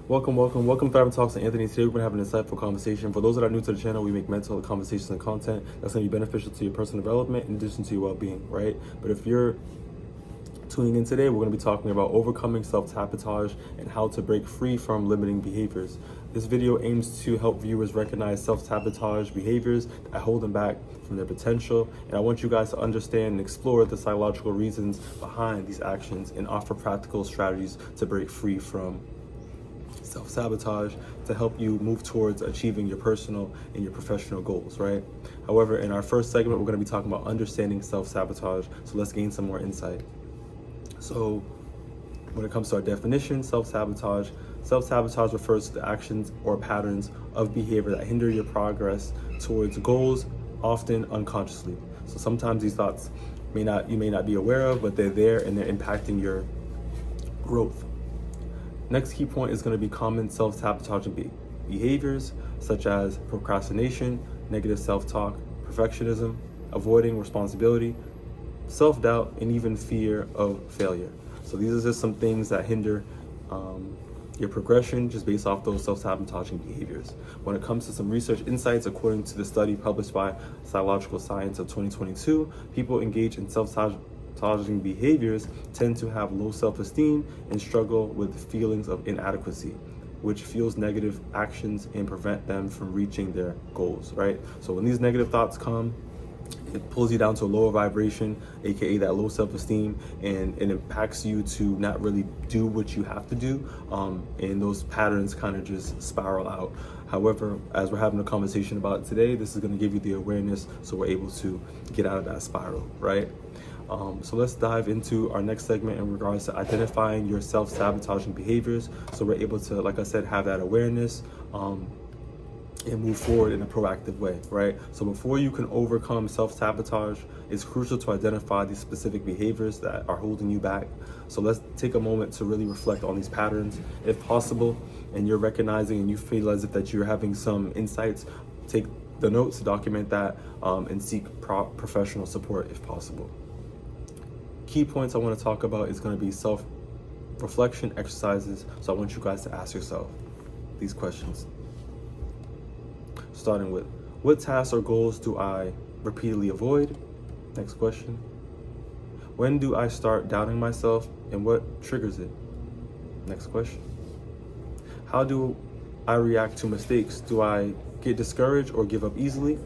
Welcome, Thriving Talks and Anthony. Today we're going to have an insightful conversation. For those that are new to the channel, we make mental conversations and content that's going to be beneficial to your personal development in addition to your well-being, right? But if you're tuning in today, we're going to be talking about overcoming self-sabotage and how to break free from limiting behaviors. This video aims to help viewers recognize self-sabotage behaviors that hold them back from their potential. And I want you guys to understand and explore the psychological reasons behind these actions and offer practical strategies to break free from self-sabotage to help you move towards achieving your personal and your professional goals, right? However, in our first segment, we're going to be talking about understanding self-sabotage. So let's gain some more insight. So when it comes to our definition, self-sabotage refers to the actions or patterns of behavior that hinder your progress towards goals, often unconsciously. So sometimes these thoughts you may not be aware of, but they're there and they're impacting your growth. Next key point is going to be common self-sabotaging behaviors such as procrastination, negative self-talk, perfectionism, avoiding responsibility, self-doubt, and even fear of failure. So these are just some things that hinder your progression just based off those self-sabotaging behaviors. When it comes to some research insights, according to the study published by Psychological Science of 2022, people engaged in self-sabotaging behaviors tend to have low self-esteem and struggle with feelings of inadequacy, which fuels negative actions and prevent them from reaching their goals, right? So when these negative thoughts come, it pulls you down to a lower vibration, aka that low self-esteem, and it impacts you to not really do what you have to do, and those patterns kind of just spiral out. However, as we're having a conversation about it today, this is going to give you the awareness so we're able to get out of that spiral, right? So let's dive into our next segment in regards to identifying your self-sabotaging behaviors, so we're able to, like I said, have that awareness and move forward in a proactive way, right? So before you can overcome self-sabotage, it's crucial to identify these specific behaviors that are holding you back. So let's take a moment to really reflect on these patterns. If possible, and you're recognizing and you feel as if that you're having some insights, take the notes, document that, and seek professional support if possible. Key points I want to talk about is going to be self-reflection exercises. So I want you guys to ask yourself these questions. Starting with, what tasks or goals do I repeatedly avoid? Next question. When do I start doubting myself and what triggers it? Next question. How do I react to mistakes? Do I get discouraged or give up easily?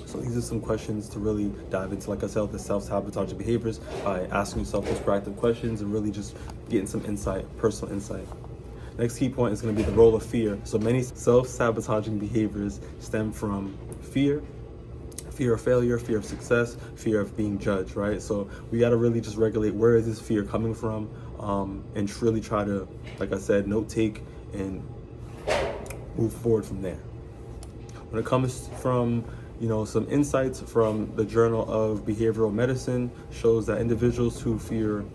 So these are some questions to really dive into, like I said, the self-sabotaging behaviors by asking yourself those proactive questions and really just getting some insight, personal insight. Next key point is going to be the role of fear. So many self-sabotaging behaviors stem from fear of failure, fear of success, fear of being judged, right? So we got to really just regulate where is this fear coming from, and really try to, like I said, note take and move forward from there. When it comes from some insights from the Journal of Behavioral Medicine shows that individuals who fear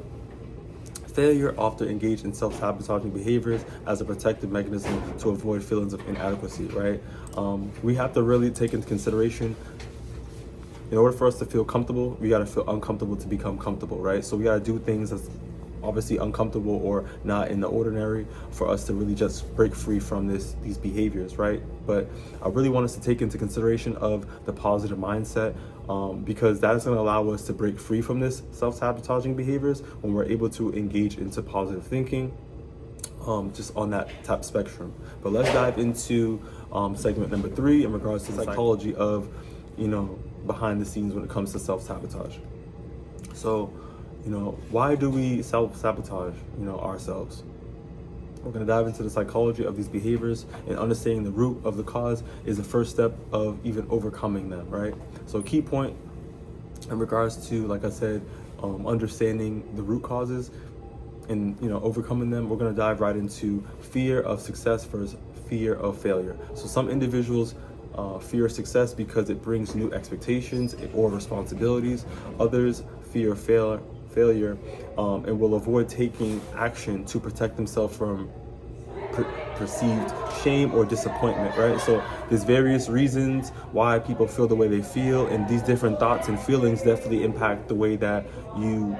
failure often engage in self-sabotaging behaviors as a protective mechanism to avoid feelings of inadequacy, right? We have to really take into consideration, in order for us to feel comfortable, we got to feel uncomfortable to become comfortable, right? So we got to do things that's obviously uncomfortable or not in the ordinary for us to really just break free from these behaviors, right? But I really want us to take into consideration of the positive mindset, because that is going to allow us to break free from this self-sabotaging behaviors when we're able to engage into positive thinking, just on that type spectrum. But let's dive into segment number 3 in regards to the psychology of behind the scenes when it comes to self-sabotage. So why do we self-sabotage ourselves? We're going to dive into the psychology of these behaviors, and understanding the root of the cause is the first step of even overcoming them, right? So key point in regards to, like I said, understanding the root causes and overcoming them, we're going to dive right into fear of success versus fear of failure. So some individuals fear success because it brings new expectations or responsibilities. Others fear failure and will avoid taking action to protect themselves from perceived shame or disappointment, right? So there's various reasons why people feel the way they feel, and these different thoughts and feelings definitely impact the way that you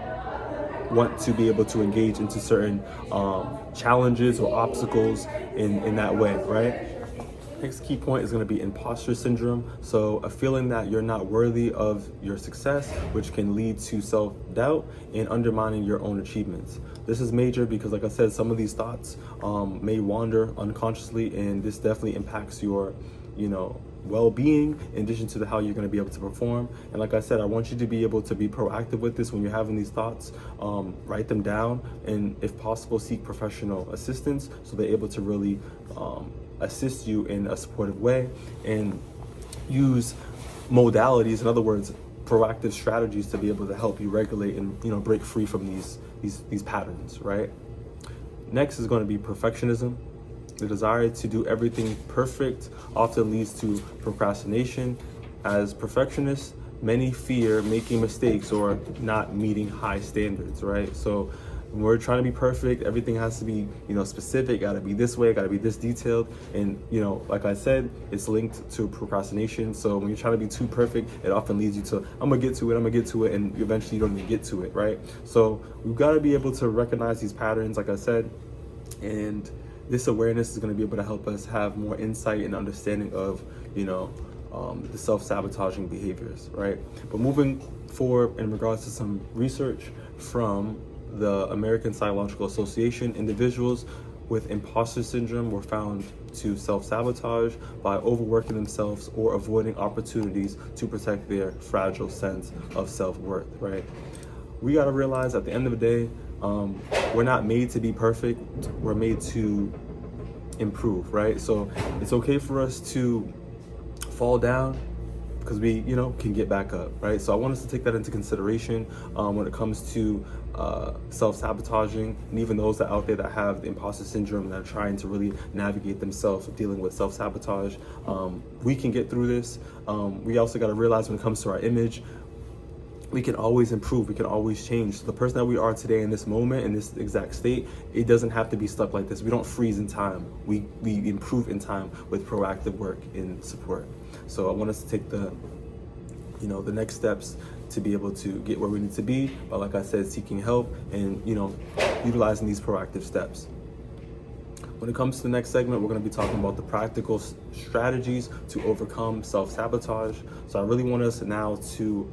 want to be able to engage into certain challenges or obstacles in that way, right? Next key point is going to be imposter syndrome. So a feeling that you're not worthy of your success, which can lead to self-doubt and undermining your own achievements. This is major because, like I said, some of these thoughts may wander unconsciously, and this definitely impacts your, well-being in addition to how you're going to be able to perform. And like I said, I want you to be able to be proactive with this when you're having these thoughts. Write them down, and if possible, seek professional assistance so they're able to really assist you in a supportive way, and use modalities, in other words, proactive strategies to be able to help you regulate and break free from these patterns, right? Next is going to be perfectionism. The desire to do everything perfect often leads to procrastination. As perfectionists, many fear making mistakes or not meeting high standards, right? So when we're trying to be perfect, everything has to be, specific, gotta be this way, gotta be this detailed. And, like I said, it's linked to procrastination. So when you're trying to be too perfect, it often leads you to, I'm gonna get to it, and eventually you don't even get to it, right? So we've gotta be able to recognize these patterns, like I said, and this awareness is gonna be able to help us have more insight and understanding of, the self-sabotaging behaviors, right? But moving forward in regards to some research from the American Psychological Association, individuals with imposter syndrome were found to self-sabotage by overworking themselves or avoiding opportunities to protect their fragile sense of self-worth, right? We got to realize at the end of the day, we're not made to be perfect. We're made to improve, right? So it's okay for us to fall down, because we, can get back up, right? So I want us to take that into consideration when it comes to self-sabotaging, and even those that out there that have the imposter syndrome that are trying to really navigate themselves dealing with self-sabotage. We can get through this. We also got to realize when it comes to our image, we can always improve, we can always change. So the person that we are today in this moment, in this exact state, it doesn't have to be stuck like this. We don't freeze in time. We improve in time with proactive work and support. So I want us to take the next steps to be able to get where we need to be. But like I said, seeking help and, utilizing these proactive steps. When it comes to the next segment, we're going to be talking about the practical strategies to overcome self-sabotage. So I really want us now to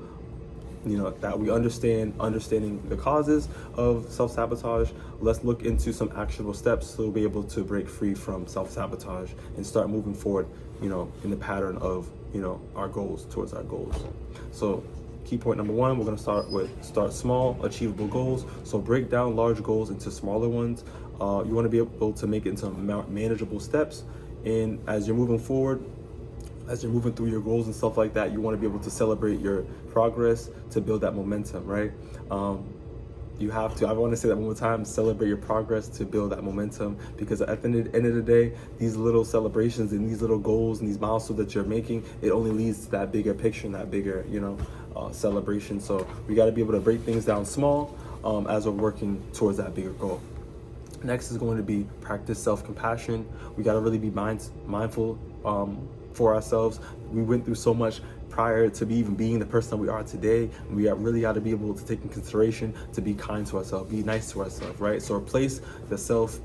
that we understanding the causes of self-sabotage. Let's look into some actionable steps so we'll be able to break free from self-sabotage and start moving forward, in the pattern of, our goals, towards our goals. So key point number one, we're going to start small, achievable goals. So break down large goals into smaller ones. You want to be able to make it into manageable steps. And as you're moving forward, as you're moving through your goals and stuff like that, you want to be able to celebrate your progress to build that momentum, right? You have to, I want to say that one more time, celebrate your progress to build that momentum, because at the end of the day, these little celebrations and these little goals and these milestones that you're making, it only leads to that bigger picture and that bigger, celebration. So we got to be able to break things down small as we're working towards that bigger goal. Next is going to be practice self-compassion. We got to really be mindful for ourselves. We went through so much prior to even being the person that we are today. We really got to be able to take in consideration to be kind to ourselves, be nice to ourselves, right? So replace the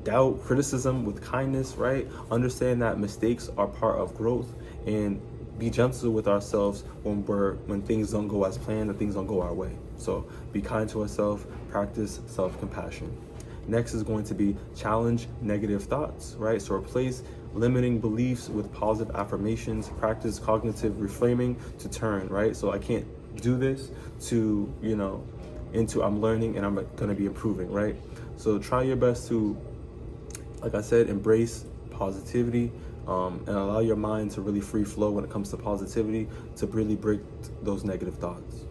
doubt, criticism with kindness, right? Understand that mistakes are part of growth, and be gentle with ourselves when things don't go as planned or things don't go our way. So be kind to ourselves, practice self-compassion. Next is going to be challenge negative thoughts, right? So replace limiting beliefs with positive affirmations, practice cognitive reframing to turn, right? So I can't do this to, into I'm learning and I'm gonna be improving, right? So try your best to, like I said, embrace positivity and allow your mind to really free flow when it comes to positivity to really break those negative thoughts.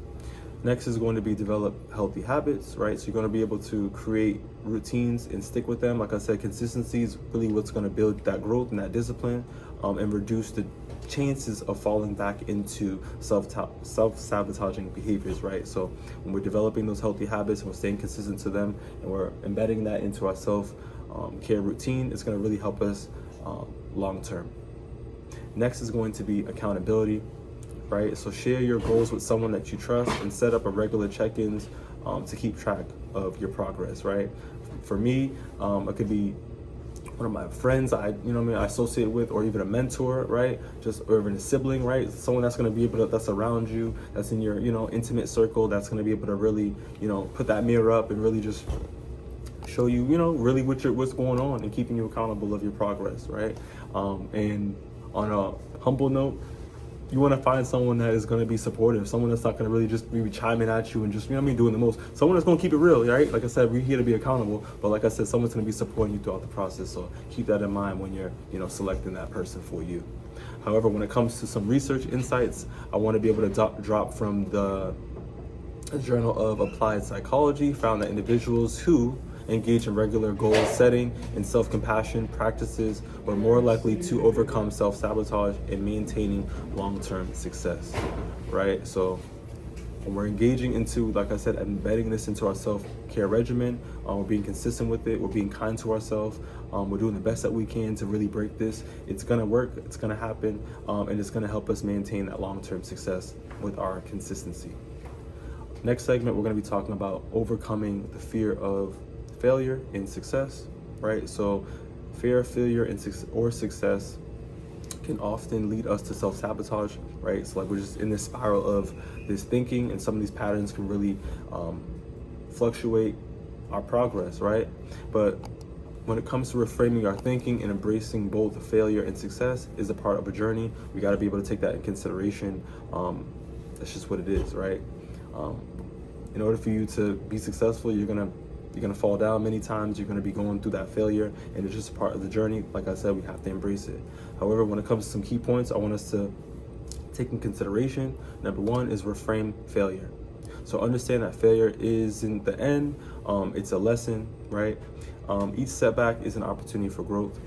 Next is going to be develop healthy habits, right? So you're going to be able to create routines and stick with them. Like I said, consistency is really what's going to build that growth and that discipline, and reduce the chances of falling back into self-sabotaging behaviors, right? So when we're developing those healthy habits and we're staying consistent to them and we're embedding that into our self-care routine, it's going to really help us long term. Next is going to be accountability. Right? So share your goals with someone that you trust and set up a regular check-ins to keep track of your progress, right? For me, it could be one of my friends I associate with, or even a mentor, right? Or even a sibling, right? Someone that's going to be able to, that's around you, that's in your, intimate circle, that's going to be able to really, put that mirror up and really just show you, really what's going on, and keeping you accountable of your progress, right? And on a humble note, you want to find someone that is going to be supportive, someone that's not going to really just be chiming at you and just, doing the most. Someone that's going to keep it real, right? Like I said, we're here to be accountable, but like I said, someone's going to be supporting you throughout the process. So keep that in mind when you're, selecting that person for you. However, when it comes to some research insights, I want to be able to drop from the Journal of Applied Psychology, found that individuals who engage in regular goal setting and self-compassion practices were more likely to overcome self-sabotage and maintaining long-term success, right? So when we're engaging into, like I said, embedding this into our self-care regimen, we're being consistent with it, we're being kind to ourselves, we're doing the best that we can to really break this. It's gonna work, it's gonna happen, and it's gonna help us maintain that long-term success with our consistency. Next segment, we're going to be talking about overcoming the fear of failure and success, right? So fear of failure and success can often lead us to self-sabotage, right? So like we're just in this spiral of this thinking, and some of these patterns can really fluctuate our progress, right? But when it comes to reframing our thinking and embracing both failure and success is a part of a journey. We got to be able to take that in consideration. That's just what it is, right? In order for you to be successful, you're gonna fall down many times. You're gonna be going through that failure, and it's just a part of the journey. Like I said, we have to embrace it. However, when it comes to some key points, I want us to take in consideration. Number one is reframe failure. So understand that failure isn't the end. It's a lesson, right? Each setback is an opportunity for growth.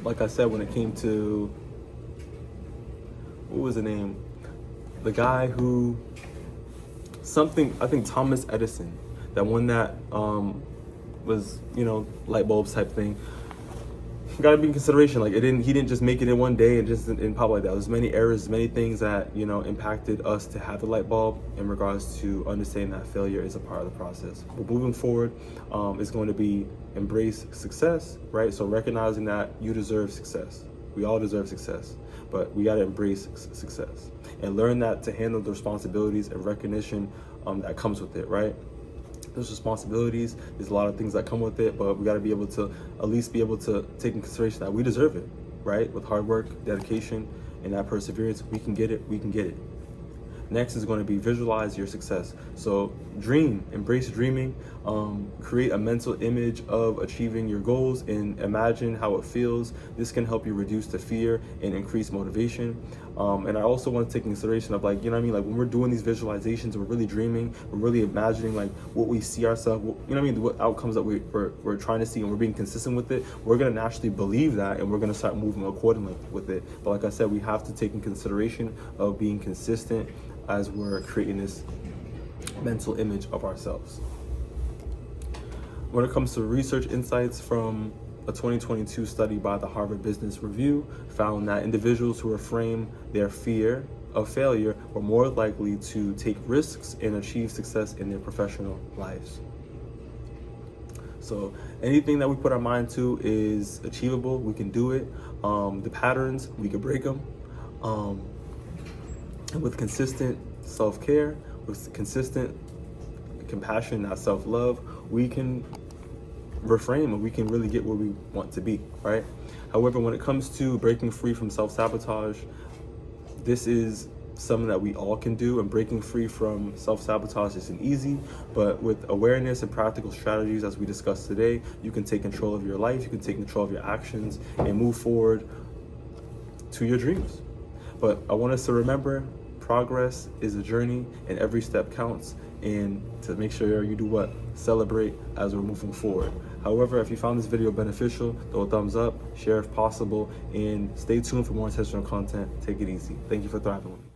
Like I said, when it came to, what was the name? The guy who, I think Thomas Edison, that one that was, light bulbs type thing. Got to be in consideration. Like he didn't just make it in one day and just in pop like that. There's many errors, many things that, impacted us to have the light bulb, in regards to understanding that failure is a part of the process. But moving forward, is going to be embrace success, right? So recognizing that you deserve success. We all deserve success, but we got to embrace success and learn that to handle the responsibilities and recognition that comes with it, right? There's responsibilities, there's a lot of things that come with it, but we got to be able to at least be able to take in consideration that we deserve it, right? With hard work, dedication, and that perseverance, we can get it. Next is going to be visualize your success. So dream, embrace dreaming, create a mental image of achieving your goals and imagine how it feels. This can help you reduce the fear and increase motivation. And I also want to take consideration of like when we're doing these visualizations, we're really dreaming, we're really imagining like what we see ourselves, what outcomes that we're trying to see, and we're being consistent with it. We're going to naturally believe that, and we're going to start moving accordingly with it. But like I said, we have to take in consideration of being consistent as we're creating this mental image of ourselves. When it comes to research insights from a 2022 study by the Harvard Business Review, found that individuals who reframe their fear of failure were more likely to take risks and achieve success in their professional lives. So anything that we put our mind to is achievable. We can do it. The patterns, we can break them. And with consistent self-care, with consistent compassion, not self-love, we can reframe and we can really get where we want to be, right? However, when it comes to breaking free from self-sabotage, this is something that we all can do, and breaking free from self-sabotage isn't easy, but with awareness and practical strategies, as we discussed today, you can take control of your life, you can take control of your actions, and move forward to your dreams. But I want us to remember, progress is a journey, and every step counts, and to make sure you do what? Celebrate as we're moving forward. However, if you found this video beneficial, throw a thumbs up, share if possible, and stay tuned for more intentional content. Take it easy. Thank you for thriving with me.